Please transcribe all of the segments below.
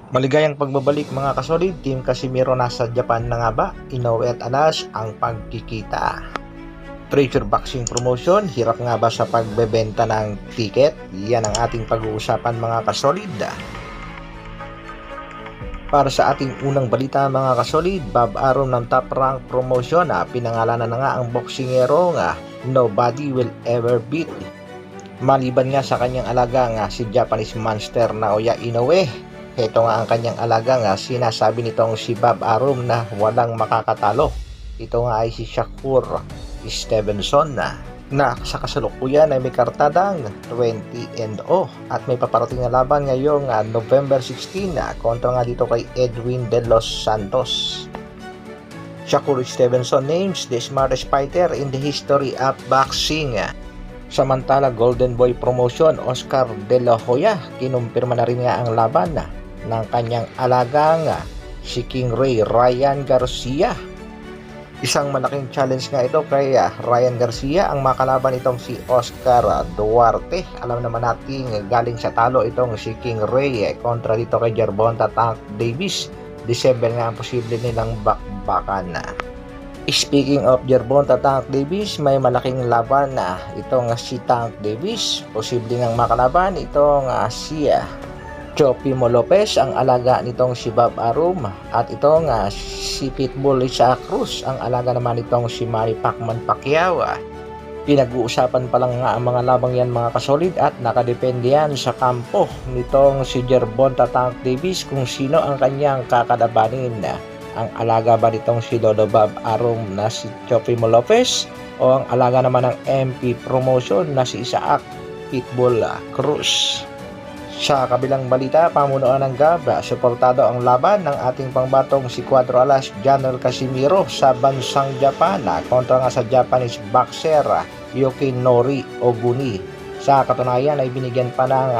Maligayang pagbabalik mga kasolid, Team Casimiro nasa Japan na nga ba? Inoue at Alas ang pagkikita. Treasure Boxing Promotion, hirap nga ba sa pagbebenta ng ticket? Yan ang ating pag-uusapan mga kasolid. Para sa ating unang balita mga kasolid, Bob Arum ng Top Rank Promotion, pinangalanan na nga ang boksingero nga nobody will ever beat. Maliban nga sa kanyang alaga nga si Japanese Monster Naoya Inoue, ito nga ang kanyang alaga nga sinasabi nitong si Bob Arum na walang makakatalo. Ito nga ay si Shakur Stevenson na sa kasalukuyan ay may kartadang 20-0 at may paparating na laban ngayong November 16 kontra nga dito kay Edwin De Los Santos. Shakur Stevenson names the smartest fighter in the history of boxing. Samantala Golden Boy Promotion, Oscar De La Hoya, kinumpirma na rin nga ang laban ng kanyang alagang si King Ray Ryan Garcia. Isang malaking challenge nga ito kay Ryan Garcia ang makalaban itong si Oscar Duarte. Alam naman natin galing sa talo itong si King Ray kontra dito kay Gervonta Tank Davis. December nga ang posible nilang bakbakan. Speaking of Gervonta Tank Davis, may malaking laban itong si Tank Davis. Posible ngang makalaban itong si Chopimo Lopez, ang alaga nitong si Bob Arum, at itong si Pitbull Isaac Cruz, ang alaga naman nitong si Manny Pacquiao. Pinag-uusapan pa lang nga ang mga labang yan mga kasolid at nakadepende yan sa kampo nitong si Gervonta Tank Davis kung sino ang kanyang kakalabanin. Ang alaga ba nitong si Lolo Bob Arum na si Chopimo Lopez o ang alaga naman ng MP Promotion na si Isaac Pitbull Cruz? Sa kabilang balita, pamunuan ng GAB, suportado ang laban ng ating pangbatong si Cuatro Alas Janel Casimiro sa bansang Japan kontra nga sa Japanese boxer Yukinori Oguni. Sa katunayan ay binigyan pa ng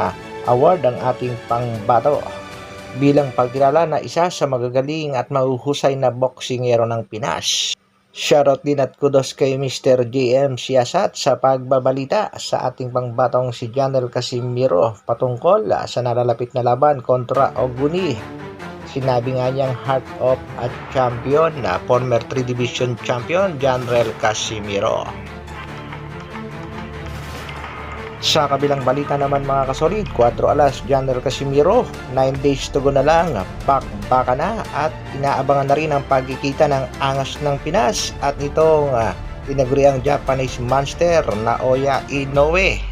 award ang ating pangbato bilang pagkilala na isa sa magagaling at mahuhusay na boksingero ng Pinas. Shoutout din at kudos kay Mr. JM Siasat sa pagbabalita sa ating pangbatong si Janel Casimiro patungkol sa nalalapit na laban kontra Oguni. Sinabi nga niyang heart of a champion na former 3 division champion Janel Casimiro. Sa kabilang balita naman mga kasolid, Cuatro Alas Janel Casimiro, 9 days to go na lang, baka na at inaabangan na rin ang pagkikita ng angas ng Pinas at itong tinaguri ang Japanese Monster Naoya Inoue.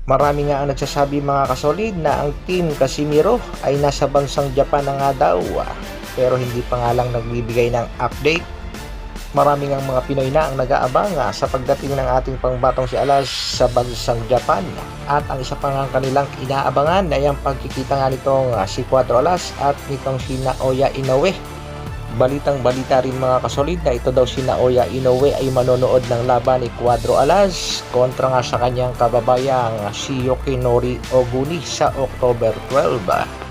Marami nga ang nagsasabi mga kasolid na ang Team Casimiro ay nasa bansang Japan na nga daw, pero hindi pa nga lang nagbibigay ng update. Marami ngang mga Pinoy na ang nag-aabang sa pagdating ng ating pangbatong si Alas sa bansang Japan. At ang isa pa nga kanilang inaabangan ay ang pagkikita nga nitong si Cuatro Alas at nitong si Naoya Inoue. Balitang balita rin mga kasolid na ito daw si Naoya Inoue ay manonood ng laban ni Cuatro Alas kontra nga sa kanyang kababayang si Yukinori Oguni sa October 12.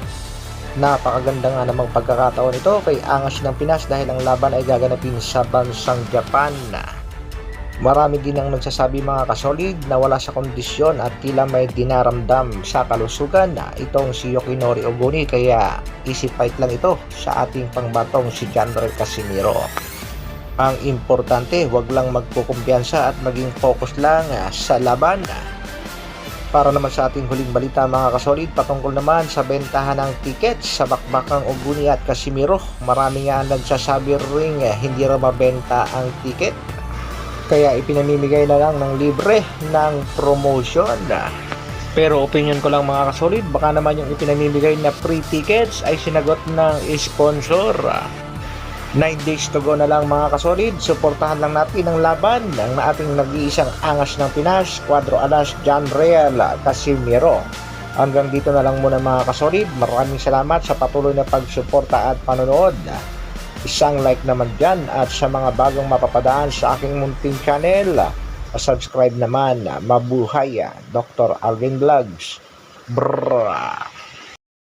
Napakaganda nga namang pagkakataon ito kay angas ng Pinas dahil ang laban ay gaganapin sa bansang Japan. Marami din ang nagsasabi mga kasolid na wala sa kondisyon at tila may dinaramdam sa kalusugan itong si Yukinori Oguni kaya easy fight lang ito sa ating pangbatong si Janel Casimiro. Ang importante, wag lang magkukumpiyansa at maging focus lang sa laban. Para naman sa ating huling balita mga kasolid, patungkol naman sa bentahan ng tickets sa bakbakang Oguni at Casimiro, marami nga nagsasabi ring hindi raw mabenta ang ticket. Kaya ipinamimigay na lang ng libre ng promotion. Pero opinion ko lang mga kasolid, baka naman yung ipinamimigay na free tickets ay sinagot ng sponsor. 9 days to go na lang mga kasolid, suportahan lang natin ang laban ng ating nag-iisang angas ng Pinas, Cuatro Alas Janel Casimiro. Hanggang dito na lang muna mga kasolid, maraming salamat sa patuloy na pagsuporta at panonood. Isang like naman dyan at sa mga bagong mapapadaan sa aking munting channel, subscribe naman. Mabuhay Dr. Alvin Vlogs. Brrrr.